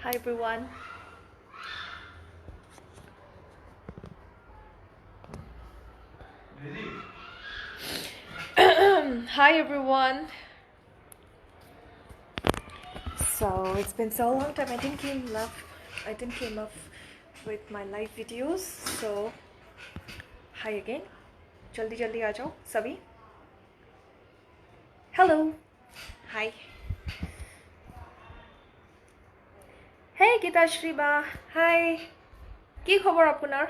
Hi everyone. Hi everyone. So it's been so long time. I didn't came up with my live videos. So hi again. जल्दी जल्दी आ जाओ सभी. Hello. Hi. Hey গীতাশ্রী বা. Hi. কি খবর আপনার?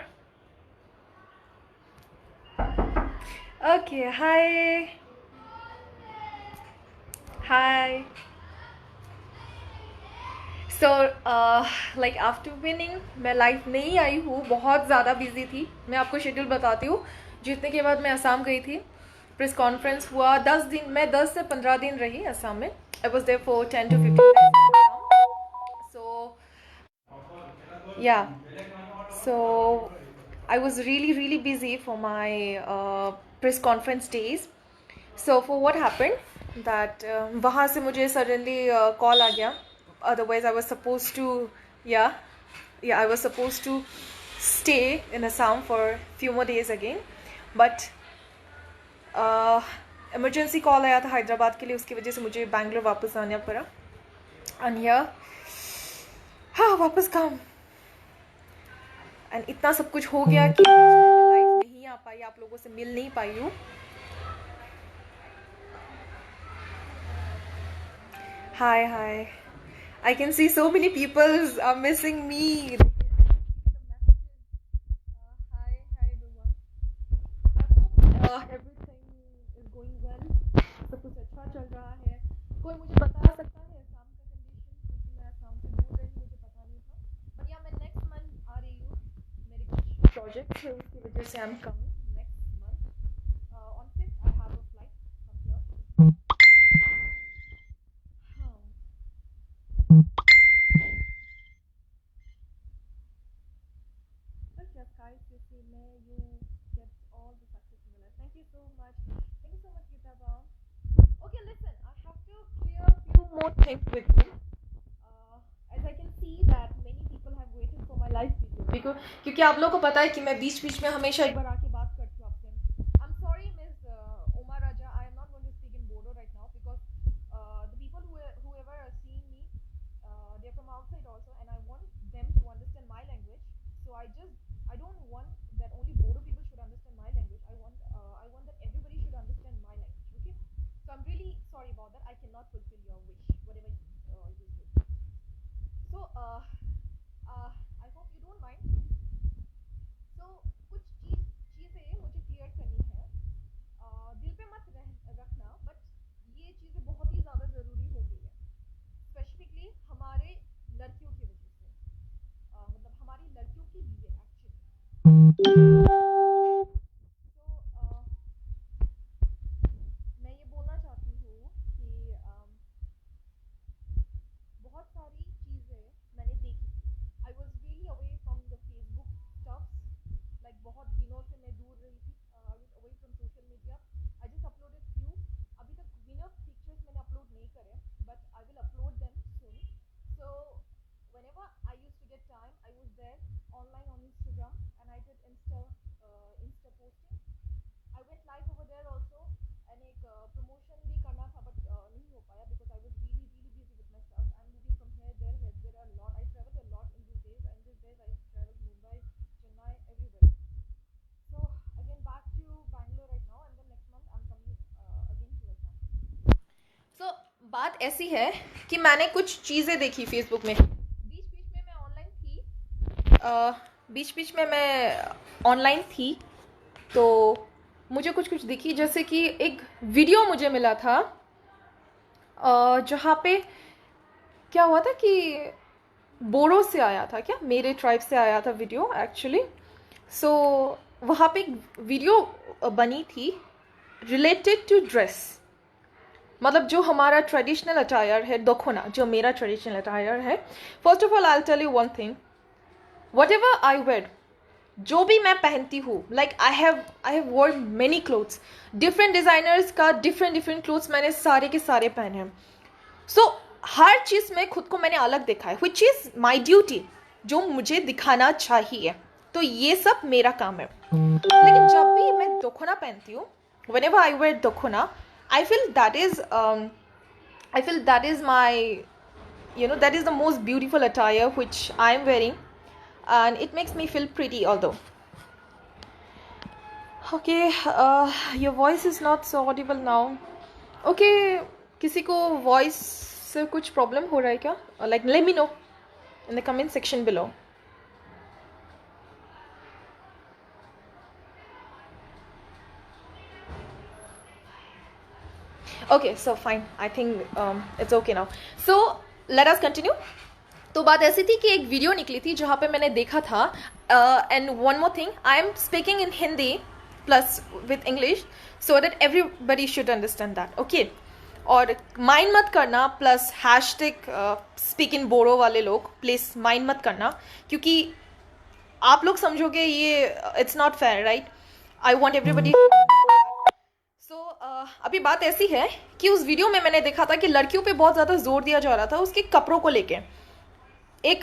Okay. Hi. Hi. So like after winning मैं live नहीं आई हूँ, बहुत ज़्यादा बिजी थी. मैं आपको शेड्यूल बताती हूँ. जीतने के बाद मैं असम गई थी. प्रेस कॉन्फ्रेंस हुआ 10 दिन. मैं 10 से 15 दिन रही असम में. I was there for 10 to 15 days. So yeah, so I was really busy for my press conference days. So for what happened that वहाँ से मुझे suddenly call आ गया. Otherwise I was supposed to I was supposed to stay in Assam for few more days again, but emergency call आया था हैदराबाद के लिए. उसकी वजह से मुझे बैंगलोर वापस आना पड़ा. And here हाँ वापस काम. एंड इतना सब कुछ हो गया कि लाइफ नहीं आ पाई, आप लोगों से मिल नहीं पाई हूँ. Hi. I can see so many people are missing me. Hi everyone. I hope everything is going well. सब कुछ अच्छा चल रहा है. कोई मुझे बता सकता है असम का कंडीशन, क्योंकि मैं असम से दूर रही, मुझे पता नहीं था. बट या मैं नेक्स्ट मंथ आ रही हूँ. मेरे कुछ प्रोजेक्ट्स है, उसकी वजह से I am coming next month. On 5th I have a flight from here. But yes, guys, you see, may you get all the success in your life. Thank you so much. Thank you so much, Gitaba. Okay, listen, I have to clear a few more things with you. As I can see that many people have waited for my live video. क्योंकि आप लोगों को पता है कि मैं बीच बीच में हमेशा एक बार आके बात करती हूँ आपसे. I'm sorry, Miss Omar Raja, I am not going to speak in Bodo right now because the people whoever are seeing me, they're from outside also, and I want them to understand my language. So I don't want that only Bodo people should understand my language. I want that everybody should understand my language. Okay. So I'm really sorry about that. I cannot fulfill your wish, whatever you say. So I hope you don't mind. So कुछ चीज़ें मुझे clear करनी है. दिल पे मत रखना, but ये चीज़ें बहुत ही ज़्यादा ज़रूरी हो गई है, स्पेसिफिकली हमारे लड़कियों की वजह से. मतलब हमारी लड़कियों के लिए एक्चुअली. तो मैं ये बोलना चाहती हूँ कि बहुत सारी चीज़ें मैंने देखी. I was really away from the Facebook stuffs. Like बहुत दिनों से मैं दूर रही थी. I was away from social media. I just uploaded few. अभी तक विनर पिक्चर्स मैंने अपलोड नहीं करे, but I will upload them soon. So whenever I used to get time, I was there online on Instagram, and I did Insta posting. I went live over there also, and एक promotion भी करना था, but नहीं हो पाया because I was really busy with my stuff. I'm moving from here there are a lot. I traveled a lot in these days, and these days I traveled Mumbai, Chennai, everywhere. So again back to Bangalore right now, and then next month I'm coming again to Assam. So बात ऐसी है कि मैंने कुछ चीज़ें देखी Facebook में. बीच बीच में मैं ऑनलाइन थी, तो मुझे कुछ दिखी. जैसे कि एक वीडियो मुझे मिला था जहाँ पे क्या हुआ था कि बोडो से आया था, क्या मेरे ट्राइब से आया था वीडियो एक्चुअली. सो वहाँ पे एक वीडियो बनी थी रिलेटेड टू ड्रेस. मतलब जो हमारा ट्रेडिशनल अटायर है, दोखोना, जो मेरा ट्रेडिशनल अटायर है. First of all I will tell you one thing. whatever I wear, जो भी मैं पहनती हूँ, like I have worn many clothes. Different designers का डिफरेंट क्लोथ्स मैंने सारे के सारे पहने हैं. सो हर चीज़ में खुद को मैंने अलग देखा है, विच इज़ माई ड्यूटी, जो मुझे दिखाना चाहिए। तो ये सब मेरा काम है। लेकिन जब भी मैं दोखुना पहनती हूँ, whenever I wear दोखुना, I feel that is my, that is the most beautiful attire which I am wearing, and it makes me feel pretty although. Okay, your voice is not so audible now. Okay, किसी को voice से कुछ problem हो रहा है क्या? Like let me know in the comment section below. Okay, so fine. I think it's okay now. So let us continue. तो बात ऐसी थी कि एक वीडियो निकली थी जहाँ पे मैंने देखा था, and one more thing, I am speaking in Hindi plus with English so that everybody should understand that, okay. और माइंड मत करना, प्लस हैशटैग स्पीक इन बोरो वाले लोग प्लीज माइंड मत करना, क्योंकि आप लोग समझोगे ये it's not fair, right? I want everybody. So अभी बात ऐसी है कि उस वीडियो में मैंने देखा था कि लड़कियों पे बहुत ज़्यादा जोर दिया जा रहा था उसके कपड़ों को लेके। एक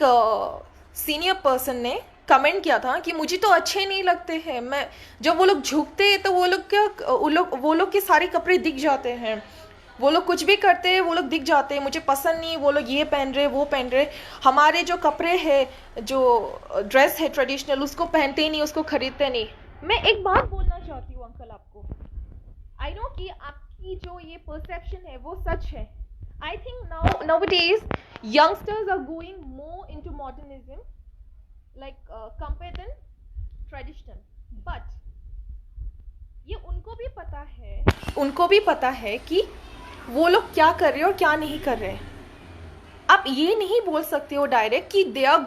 सीनियर पर्सन ने कमेंट किया था कि मुझे तो अच्छे नहीं लगते हैं, मैं जब वो लोग झुकते हैं तो वो लोग के सारे कपड़े दिख जाते हैं, वो लोग कुछ भी करते हैं वो लोग दिख जाते हैं, मुझे पसंद नहीं, वो लोग ये पहन रहे वो पहन रहे, हमारे जो कपड़े हैं जो ड्रेस है ट्रेडिशनल उसको पहनते ही नहीं, उसको खरीदते नहीं। मैं एक बात बोलना चाहती हूँ अंकल आपको, आई नो कि आपकी जो ये परसेप्शन है वो सच है। I think nowadays youngsters are going more into modernism, like compared than traditional. But ये उनको भी पता है कि वो लोग क्या कर रहे हैं और क्या नहीं कर रहे हैं। आप ये नहीं बोल सकते हो डायरेक्ट कि they are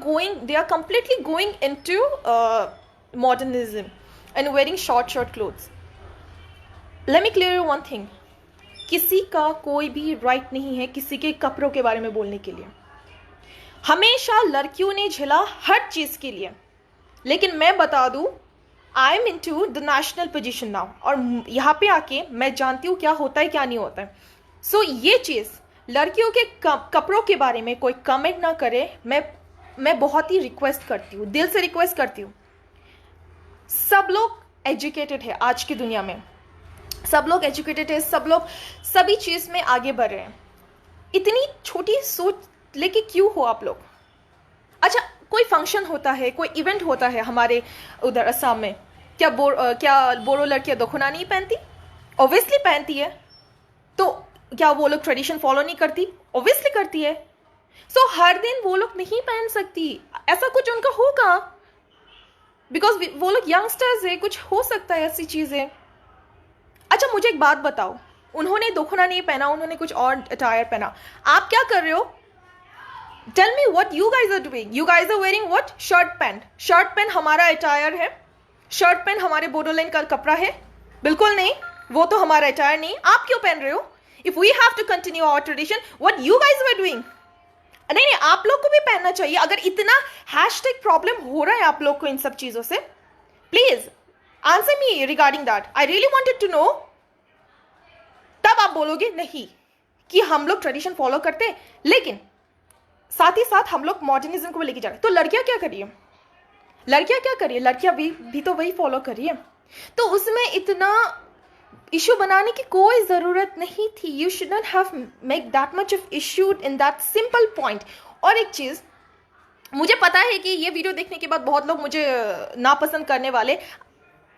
completely going into modernism and wearing short clothes. Let me clear you one thing. किसी का कोई भी राइट नहीं है किसी के कपड़ों के बारे में बोलने के लिए। हमेशा लड़कियों ने झेला हर चीज़ के लिए, लेकिन मैं बता दूं I am into the national position now, और यहाँ पे आके मैं जानती हूँ क्या होता है क्या नहीं होता है। सो ये चीज़ लड़कियों के कपड़ों के बारे में कोई कमेंट ना करे, मैं बहुत ही रिक्वेस्ट करती हूँ, दिल से रिक्वेस्ट करती हूँ। सब लोग एजुकेटेड है आज की दुनिया में, सब लोग एजुकेटेड है, सब लोग सभी चीज़ में आगे बढ़ रहे हैं। इतनी छोटी सोच लेके क्यों हो आप लोग? अच्छा, कोई फंक्शन होता है, कोई इवेंट होता है हमारे उधर असम में, क्या बोरो लड़कियां दोखुना नहीं पहनती? ऑब्वियसली पहनती है। तो क्या वो लोग ट्रेडिशन फॉलो नहीं करती? ऑब्वियसली करती है। सो हर दिन वो लोग नहीं पहन सकती, ऐसा कुछ उनका होगा, बिकॉज वो लोग यंगस्टर्स है, कुछ हो सकता है ऐसी चीज़ें। अच्छा, मुझे एक बात बताओ, उन्होंने दोखुना नहीं पहना, उन्होंने कुछ और अटायर पहना, आप क्या कर रहे हो? Tell me what you guys are doing. You guys are wearing what? Shirt pant हमारा अटायर है, शर्ट पैंट हमारे बोडोलैंड का कपड़ा है? बिल्कुल नहीं, वो तो हमारा अटायर नहीं। आप क्यों पहन रहे हो? If we have to continue our tradition, what you guys were doing? नहीं, आप लोग को भी पहनना चाहिए। अगर इतना हैशटैग प्रॉब्लम हो रहा है आप लोग को इन सब चीजों से, please answer me regarding that. I really wanted to know. तब आप बोलोगे नहीं कि हम लोग ट्रेडिशन फॉलो करते हैं, लेकिन साथ ही साथ हम लोग मॉडर्निज्म को लेके जा रहे हैं। तो लड़कियां क्या करिए? लड़कियां भी तो वही फॉलो करिए। तो उसमें इतना इशू बनाने की कोई ज़रूरत नहीं थी। You shouldn't have make that much of issue in that simple point. और एक चीज़, मुझे पता है कि ये वीडियो देखने के बाद बहुत लोग मुझे नापसंद करने वाले।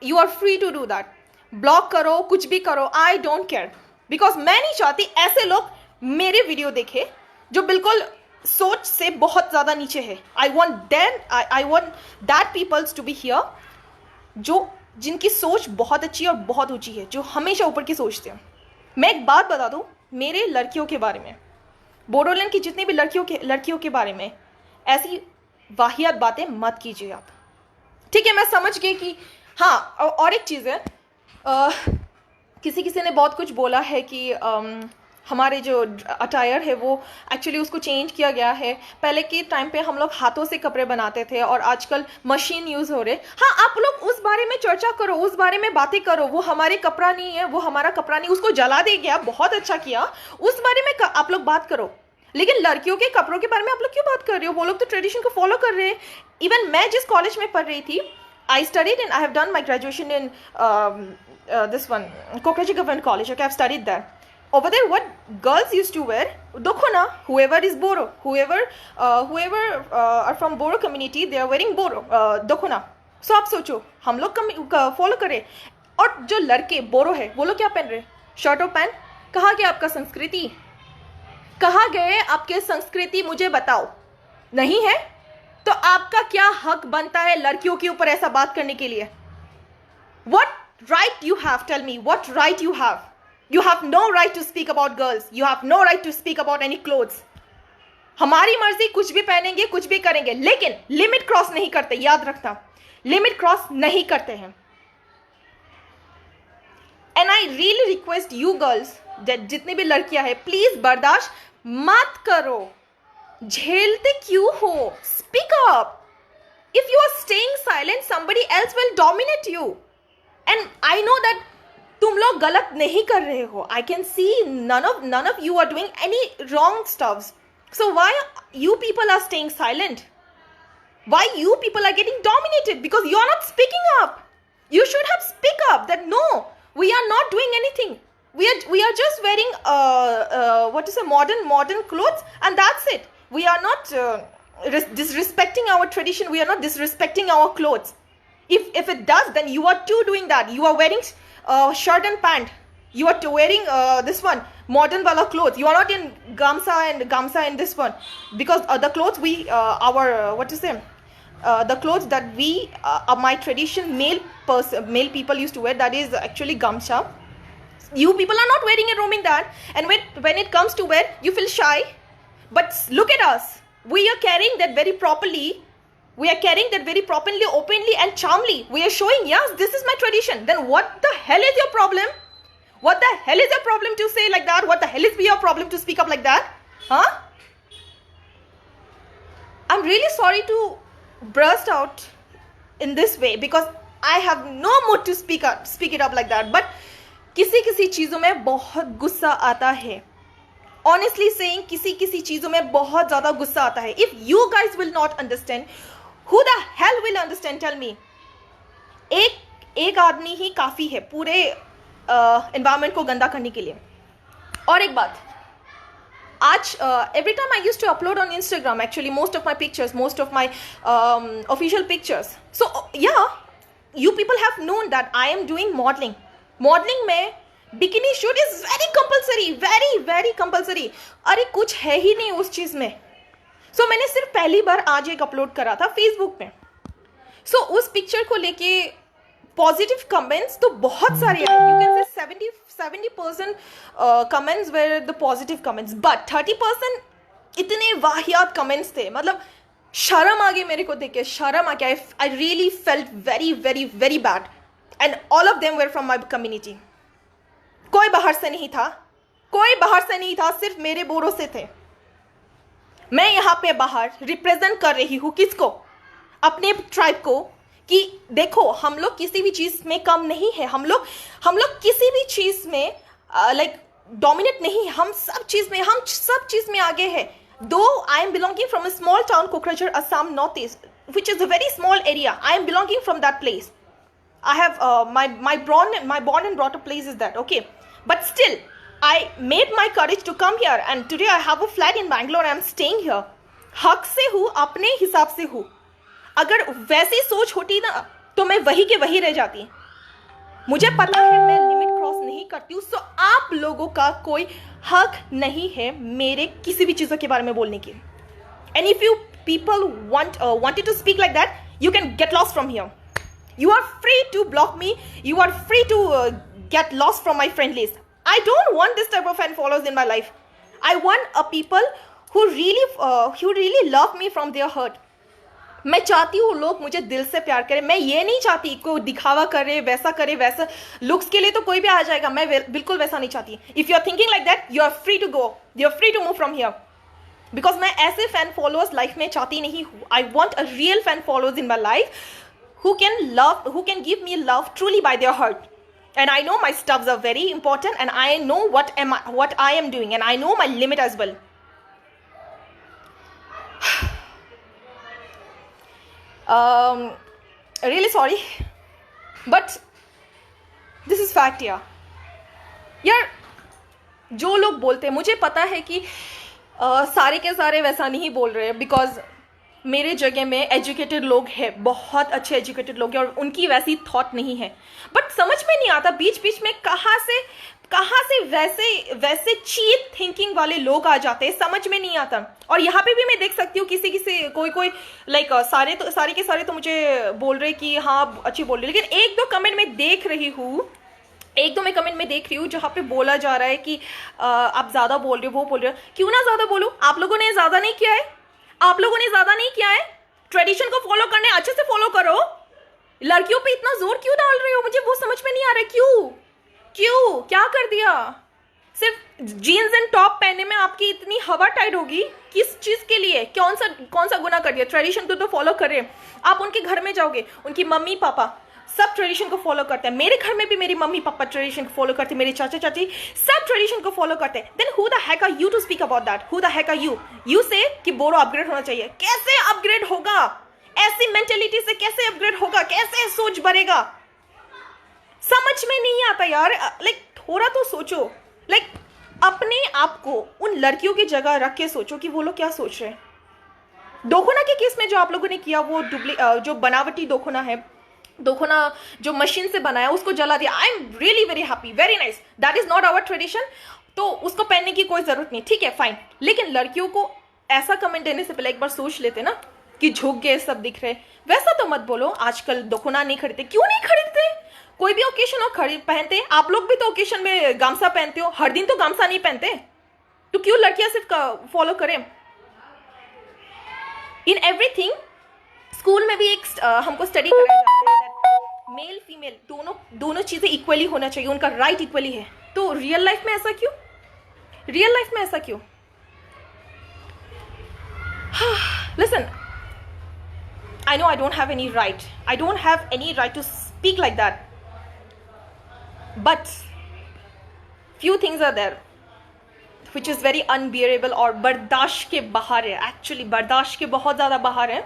You are free to do that, block करो, कुछ भी करो, आई डोंट केयर, बिकॉज मैं नहीं चाहती ऐसे लोग मेरे वीडियो देखे जो बिल्कुल सोच से बहुत ज़्यादा नीचे है। I want that peoples to be here जिनकी सोच बहुत अच्छी और बहुत ऊंची है, जो हमेशा ऊपर की सोचते हैं। मैं एक बात बता दूं मेरे लड़कियों के बारे में, बोडोलैंड की जितनी भी लड़कियों के बारे में ऐसी वाहियात बातें मत कीजिए आप, ठीक है? मैं समझ गई कि हाँ। और एक चीज़ है, किसी ने बहुत कुछ बोला है कि हमारे जो अटायर है वो एक्चुअली उसको चेंज किया गया है। पहले के टाइम पे हम लोग हाथों से कपड़े बनाते थे और आजकल मशीन यूज़ हो रहे। हाँ, आप लोग उस बारे में चर्चा करो, उस बारे में बातें करो। वो हमारे कपड़ा नहीं है, वो हमारा कपड़ा नहीं, उसको जला दे गया, बहुत अच्छा किया, उस बारे में आप लोग बात करो। लेकिन लड़कियों के कपड़ों के बारे में आप लोग क्यों बात कर रहे हो? वो लोग तो ट्रेडिशन को फॉलो कर रहे हैं. इवन मैं जिस कॉलेज में पढ़ रही थी, I studied in, I have done my graduation in this one, Kokrachi Government College. Okay, I've studied there. Over there, what girls used to wear, देखो ना, whoever is Boro, whoever are from Boro community, they are wearing Boro. देखो ना. So आप सोचो, हम लोग follow करें, और जो लड़के बोरो है वो लोग क्या पहन रहे? शर्ट और पैंट. कहाँ गया आपका संस्कृति? कहाँ गए आपके संस्कृति? मुझे बताओ. नहीं है तो आपका क्या हक बनता है लड़कियों के ऊपर ऐसा बात करने के लिए? What right you have? Tell me, what right you have? You have no right to speak about girls. You have no right to speak about any clothes. हमारी मर्जी, कुछ भी पहनेंगे, कुछ भी करेंगे, लेकिन लिमिट क्रॉस नहीं करते. याद रखना, लिमिट क्रॉस नहीं करते हैं. And I really request you girls, जितनी भी लड़कियां हैं, प्लीज बर्दाश्त मत करो. झेलते क्यों हो? Speak up. If you are staying silent, somebody else will dominate you. And I know that तुम लोग गलत नहीं कर रहे हो. I can see none of you are doing any wrong stuffs. So why you people are staying silent? Why you people are getting dominated? Because you are not speaking up. You should have speak up that no, we are not doing anything. We are just wearing what is a modern clothes, and that's it. We are not disrespecting our tradition. We are not disrespecting our clothes. If it does, then you are too doing that. You are wearing shirt and pant. You are wearing this one modern wala clothes. You are not in gamsa in this one, because the clothes we our what to say, the clothes that we my tradition male people used to wear, that is actually gamsa. You people are not wearing and roaming that, and when it comes to wear, you feel shy. But look at us. We are carrying that very properly. We are carrying that very properly, openly and charmly. We are showing, yes, this is my tradition. Then what the hell is your problem? What the hell is your problem to say like that? What the hell is your problem to speak up like that? Huh? I'm really sorry to burst out in this way, because I have no mood to speak it up like that. But किसी चीज़ों में बहुत गुस्सा आता है. Honestly saying, किसी चीज़ों में बहुत ज़्यादा गुस्सा आता है. If you guys will not understand, who the hell will understand? Tell me. एक आदमी ही काफ़ी है पूरे एनवायरनमेंट को गंदा करने के लिए. और एक बात, आज every time I used to upload on Instagram, actually most of my pictures, most of my official pictures. So yeah, you people have known that I am doing modeling. Modeling में bikini shoot is very compulsory, very compulsory. अरे कुछ है ही नहीं उस चीज़ में. सो मैंने सिर्फ पहली बार आज एक अपलोड करा था फेसबुक पे. सो उस पिक्चर को लेके पॉजिटिव कमेंट्स तो बहुत सारे आए. You can say 70% comments were the positive comments, but 30% इतने वाहियात कमेंट्स थे. मतलब शर्म आ गई मेरे को देख के, शर्म आ गया. I really felt very bad, and all of them were from my community. कोई बाहर से नहीं था, सिर्फ मेरे बोरों से थे. मैं यहाँ पे बाहर रिप्रेजेंट कर रही हूँ किसको? अपने ट्राइब को, कि देखो हम लोग किसी भी चीज़ में कम नहीं है. हम लोग किसी भी चीज़ में लाइक डोमिनेट नहीं है. हम सब चीज़ में आगे है. दो I am belonging from a small town Kokrajhar, Assam, north east, which is a very small area. I am belonging from that place. I have my born and brought up place is that, okay, but still I made my courage to come here, and today I have a flat in Bangalore. I am staying here. हक से हूँ, अपने हिसाब से हूँ. अगर वैसी सोच होती ना तो मैं वही के वही रह जाती. मुझे पता है मैं लिमिट क्रॉस नहीं करती हूँ. सो आप लोगों का कोई हक नहीं है मेरे किसी भी चीज़ों के बारे में बोलने की. And if you people wanted to speak like that, you can get lost from here. You are free to block me. You are free to get lost from my friend list. I don't want this type of fan followers in my life. I want a people who really love me from their heart. मैं चाहती हूँ लोग मुझे दिल से प्यार करें. मैं ये नहीं चाहती कोई दिखावा करे, वैसा लुक्स के लिए तो कोई भी आ जाएगा. मैं बिल्कुल वैसा नहीं चाहती. If you are thinking like that, you are free to go. You are free to move from here. Because मैं ऐसे fan followers life में चाहती नहीं हूँ. I want a real fan followers in my life who can give me love truly by their heart. And I know my stuffs are very important, and I know what I am doing, and I know my limit as well. Really sorry, but this is fact यार। जो लोग बोलते हैं, मुझे पता है कि सारे के सारे वैसा नहीं बोल रहे हैं, बिकॉज मेरे जगह में एजुकेटेड लोग हैं, बहुत अच्छे एजुकेटेड लोग हैं, और उनकी वैसी थॉट नहीं है। बट समझ में नहीं आता बीच बीच में कहाँ से वैसे चीप थिंकिंग वाले लोग आ जाते हैं, समझ में नहीं आता। और यहाँ पे भी मैं देख सकती हूँ किसी कोई लाइक सारे के सारे तो मुझे बोल रहे कि हाँ अच्छी बोल रही, लेकिन एक दो कमेंट में देख रही हूँ, जहाँ पे बोला जा रहा है कि आप ज़्यादा बोल रहे हो, वो बोल रहे हो। क्यों ना ज़्यादा बोलूँ? आप लोगों ने ज़्यादा नहीं किया है। ट्रेडिशन को फॉलो करने अच्छे से फॉलो करो। लड़कियों पे इतना जोर क्यों डाल रहे हो? मुझे वो समझ में नहीं आ रहा है। क्यों क्या कर दिया? सिर्फ जीन्स एंड टॉप पहनने में आपकी इतनी हवा टाइट होगी? किस चीज के लिए? कौन सा गुनाह कर दिया? ट्रेडिशन तो फॉलो कर रहे हैं। आप उनके घर में जाओगे, उनकी मम्मी पापा सब ट्रेडिशन को फॉलो करते हैं। मेरे घर में भी मेरी मम्मी पापा ट्रेडिशन को फॉलो करते हैं, मेरे चाचा चाची सब ट्रेडिशन को फॉलो करते हैं। Then who the heck are you to speak about that? Who the heck are you say कि बोरो अपग्रेड होना चाहिए? कैसे अपग्रेड होगा? ऐसी मेंटेलिटी से कैसे अपग्रेड होगा? कैसे सोच बढ़ेगा? समझ में नहीं आता यार। लाइक थोड़ा तो सोचो, लाइक अपने आप को उन लड़कियों की जगह रख के सोचो कि वो लोग क्या सोच रहे हैं। दोखोना के केस में जो आप लोगों ने किया, वो जो बनावटी दोखोना है, दोखोना जो मशीन से बनाया, उसको जला दिया। I am really very happy, very nice. That is not our tradition, तो उसको पहनने की कोई जरूरत नहीं, ठीक है, फाइन। लेकिन लड़कियों को ऐसा कमेंट देने से पहले एक बार सोच लेते ना कि झुक गए, सब दिख रहे। वैसा तो मत बोलो आजकल दोखोना नहीं खरीदते। क्यों नहीं खरीदते? कोई भी ओकेशन हो पहनते। आप लोग भी तो ओकेशन में गामसा पहनते हो, हर दिन तो गामसा नहीं पहनते, तो क्यों लड़कियां सिर्फ फॉलो करें? इन एवरीथिंग स्कूल में भी एक हमको स्टडी कराया जाता है दैट मेल फीमेल दोनों चीजें इक्वली होना चाहिए, उनका राइट इक्वली है। तो रियल लाइफ में ऐसा क्यों? Listen, I know I don't have any right to speak like that, but few things are there which is very unbearable और बर्दाश्त के बाहर है। एक्चुअली बर्दाश्त के बहुत ज़्यादा बाहर है।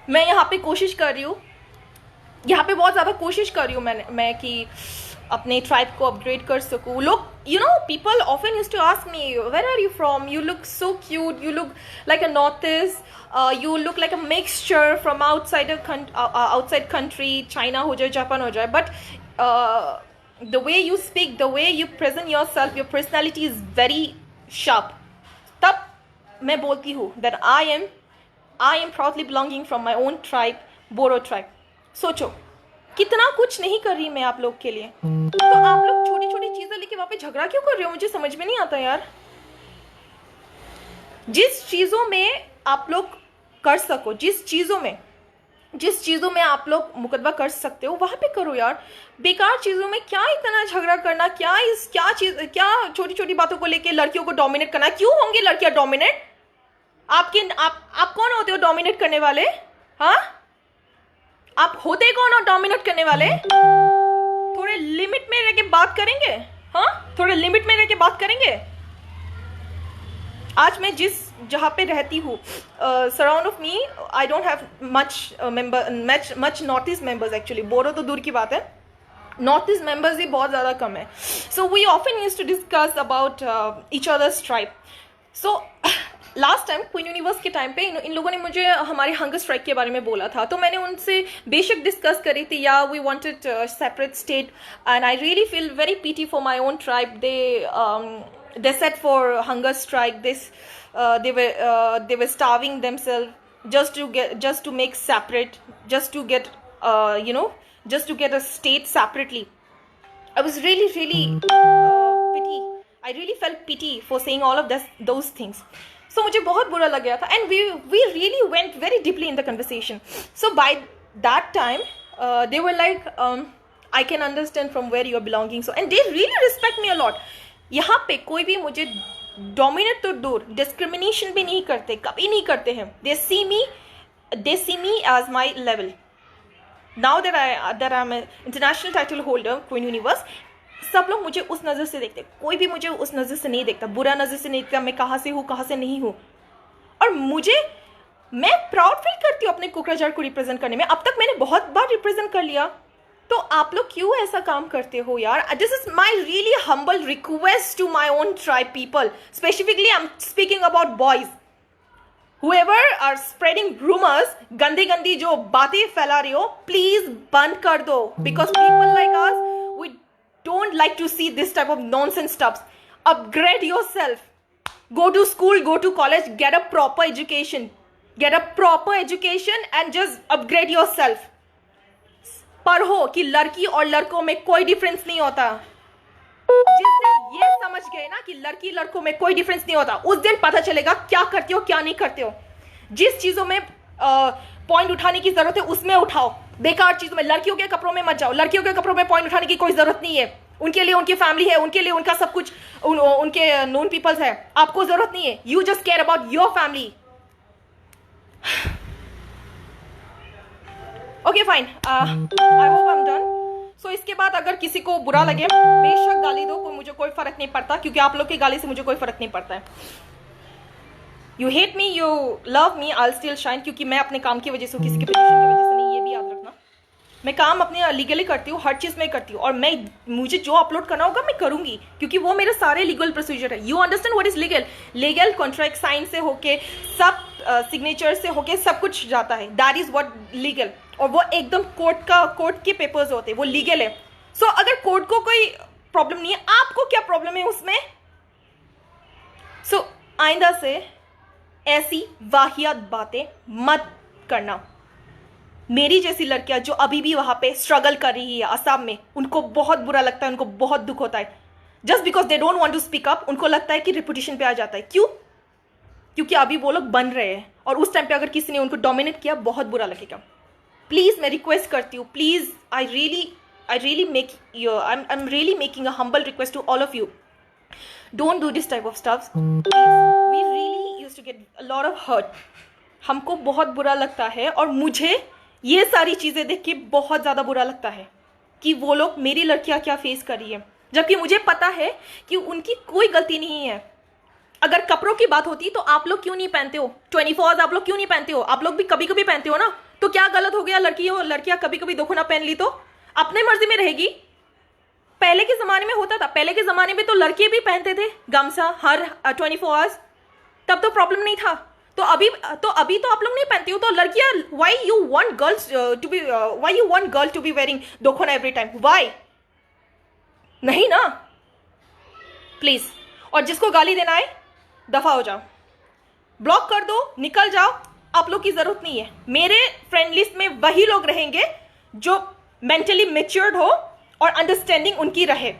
मैं यहाँ पे कोशिश कर रही हूँ, बहुत ज़्यादा कोशिश कर रही हूँ मैं कि अपने ट्राइब को अपग्रेड कर सकूँ। लोग, you know, people often used to ask me, where are you from? You look so cute. You look like a Northeast. You look like a mixture from outside country, China हो जाए, Japan हो जाए. But the way you speak, the way you present yourself, your personality is very sharp. तब मैं बोलती हूँ that I am proudly belonging from my own tribe, Boro tribe. सोचो कितना कुछ नहीं कर रही मैं आप लोग के लिए, तो आप लोग छोटी छोटी चीजें लेके वहां पे झगड़ा क्यों कर रहे हो? मुझे समझ में नहीं आता यार। जिस चीजों में आप लोग कर सको, जिस चीजों में आप लोग मुकदमा कर सकते हो, वहां पे करो यार। बेकार चीजों में क्या इतना झगड़ा करना? क्या छोटी छोटी बातों को लेके लड़कियों को डोमिनेट करना? क्यों होंगे लड़कियां डोमिनेट? आप कौन होते हो डोमिनेट करने वाले? हाँ, आप होते कौन हो डोमिनेट करने वाले? थोड़े लिमिट में रह के बात करेंगे? हाँ, थोड़े लिमिट में रह के बात करेंगे। आज मैं जहाँ पे रहती हूँ, surround of me I don't have much north east members. Actually Boro तो दूर की बात है, नॉर्थ ईस्ट मेंबर्स ही बहुत ज़्यादा कम है। So we often used to discuss about each others tribe. So last time queen universe के टाइम पे इन लोगों ने मुझे हमारे हंगर स्ट्राइक के बारे में बोला था, तो मैंने उनसे बेशक डिस्कस करी थी। या we wanted separate state and I really feel very pity for my own tribe. They said for hunger strike, they were starving themselves just to make separate, just to get a state separately. I was really pity. I really felt pity for saying all of those things. So मुझे बहुत बुरा लग गया था, and we really went very deeply in the conversation. So by that time they were like, I can understand from where you are belonging. So and they really respect me a lot. यहाँ पे कोई भी मुझे dominate तो दूर, discrimination भी नहीं करते, कभी नहीं करते हैं। They see me as my level. Now that I am international title holder queen universe, सब लोग मुझे उस नज़र से देखते। कोई भी मुझे उस नज़र से नहीं देखता, बुरा नज़र से नहीं देखता मैं कहाँ से हूँ, कहाँ से नहीं हूँ। और मैं प्राउड फील करती हूँ अपने कोकराझार को रिप्रेजेंट करने में। अब तक मैंने बहुत बार रिप्रेजेंट कर लिया, तो आप लोग क्यों ऐसा काम करते हो यार? This is my really humble request to my own tribe people, specifically I am speaking about boys. Whoever are spreading rumors, गंदी गंदी जो बातें फैला रही हो, प्लीज बंद कर दो, because people like us, we don't like to see this type of nonsense stuff. Upgrade yourself, go to school, go to college, get a proper education, and just upgrade yourself. पढ़ो कि लड़की और लड़कों में कोई डिफरेंस नहीं होता। जिस दिन ये समझ गए ना कि लड़की लड़कों में कोई डिफरेंस नहीं होता, उस दिन पता चलेगा क्या करते हो क्या नहीं करते हो। जिस चीजों में पॉइंट उठाने की जरूरत है उसमें उठाओ, बेकार चीजों में, लड़कियों के कपड़ों में मत जाओ। लड़कियों के कपड़ों में पॉइंट उठाने की कोई जरूरत नहीं है, उनके लिए उनकी फैमिली है, उनके लिए उनका सब कुछ, उनके नोन पीपल्स है, आपको जरूरत नहीं है। You just care about your family. Okay fine, I hope I am done. So इसके बाद अगर किसी को बुरा लगे, बेशक गाली दो, मुझे कोई फर्क नहीं पड़ता, क्योंकि आप लोग की गाली से मुझे कोई फर्क नहीं पड़ता है। You hate me, you love me, I still shine, क्योंकि मैं अपने काम की वजह से, किसी के पोजीशन की वजह से नहीं, ये भी याद रखना। मैं काम अपने लीगली करती हूँ, हर चीज़ में करती हूँ, और मुझे जो अपलोड करना होगा मैं करूँगी, क्योंकि वो मेरे सारे लीगल प्रोसीजर है। You understand what is legal? Legal contract sign से होके, सब सिग्नेचर से होके सब कुछ जाता है, दैट इज व्हाट लीगल। और वो एकदम कोर्ट के पेपर्स होते हैं, वो लीगल है। सो अगर कोर्ट को कोई प्रॉब्लम नहीं है, आपको क्या प्रॉब्लम है उसमें? सो आइंदा से ऐसी वाहियात बातें मत करना। मेरी जैसी लड़कियां जो अभी भी वहां पे स्ट्रगल कर रही है असम में, उनको बहुत बुरा लगता है, उनको बहुत दुख होता है। Just because they don't want to speak up, उनको लगता है कि रिपुटेशन पे आ जाता है। क्यों? क्योंकि अभी वो लोग बन रहे हैं, और उस टाइम पे अगर किसी ने उनको डोमिनेट किया, बहुत बुरा लगेगा। प्लीज मैं रिक्वेस्ट करती हूँ, please, I really making a humble request to all of you, don't do this type of stuffs. We really used to get a lot of hurt. हमको बहुत बुरा लगता है, और मुझे ये सारी चीज़ें देख के बहुत ज़्यादा बुरा लगता है कि वो लोग, मेरी लड़कियां क्या फेस कर रही है, जबकि मुझे पता है कि उनकी कोई गलती नहीं है। अगर कपड़ों की बात होती तो आप लोग क्यों नहीं पहनते हो 24 आप लोग क्यों नहीं पहनते हो? आप लोग भी कभी कभी पहनते हो ना, तो क्या गलत हो गया? लड़कियां कभी कभी दुखना पहन ली तो अपने मर्जी में रहेगी। पहले के ज़माने में होता था, पहले के ज़माने में तो लड़के भी पहनते थे गामसा हर 24 आवर्स, तब तो प्रॉब्लम नहीं था। तो अभी तो आप लोग नहीं पहनते हो, तो लड़कियां, why you want girl to be wearing dokhona every time? Why? नहीं ना, प्लीज। और जिसको गाली देना है, दफा हो जाओ, ब्लॉक कर दो, निकल जाओ, आप लोग की जरूरत नहीं है। मेरे फ्रेंड लिस्ट में वही लोग रहेंगे जो मेंटली मैच्योर्ड हो और अंडरस्टैंडिंग उनकी रहे,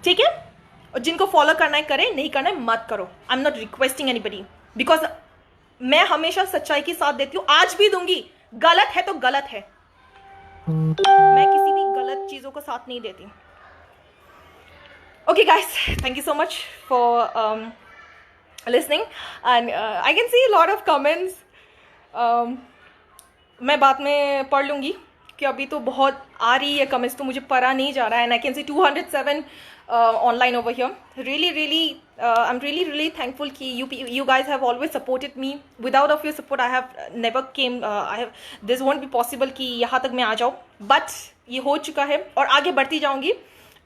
ठीक है? और जिनको फॉलो करना है करें, नहीं करना है मत करो। I am not requesting anybody, because मैं हमेशा सच्चाई की साथ देती हूँ, आज भी दूंगी। गलत है तो गलत है, मैं किसी भी गलत चीजों को साथ नहीं देती। Okay guys, thank you so much for listening, and I can see lot of comments. मैं बाद में पढ़ लूँगी, कि अभी तो बहुत आ रही है कमेंट्स, तो मुझे पढ़ा नहीं जा रहा है। And I can see 207 online over here. I'm really thankful कि you guys have always supported me. Without of your support, I have never came. This won't be possible कि यहाँ तक मैं आ जाऊँ. But ये हो चुका है, और आगे बढ़ती जाऊँगी.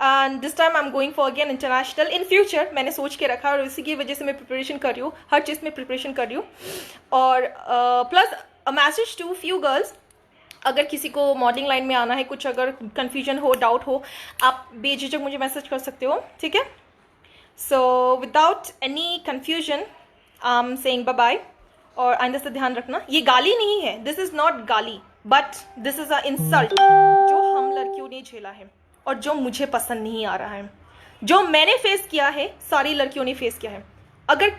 And this time I'm going for again international in future. मैंने सोच के रखा, और इसी की वजह से मैं प्रिपरेशन कर रही हूँ, हर चीज़ में प्रिपरेशन कर रही हूँ. और plus a message to few girls. अगर किसी को मॉडलिंग लाइन में आना है, कुछ अगर कन्फ्यूजन हो, डाउट हो, आप बेझिझक मुझे मैसेज कर सकते हो, ठीक है? So without any confusion I am saying bye bye. और आइंदा से ध्यान रखना, ये गाली नहीं है, दिस इज़ नॉट गाली, but this is a insult जो हम लड़कियों ने झेला है, और जो मुझे पसंद नहीं आ रहा है, जो मैंने फेस किया है, सारी लड़कियों ने फेस किया है। अगर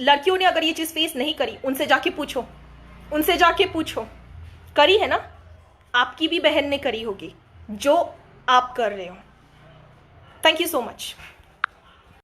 लड़कियों ने अगर ये चीज़ फेस नहीं करी, उनसे जाके पूछो, करी है ना? आपकी भी बहन ने करी होगी जो आप कर रहे हो। Thank you so much.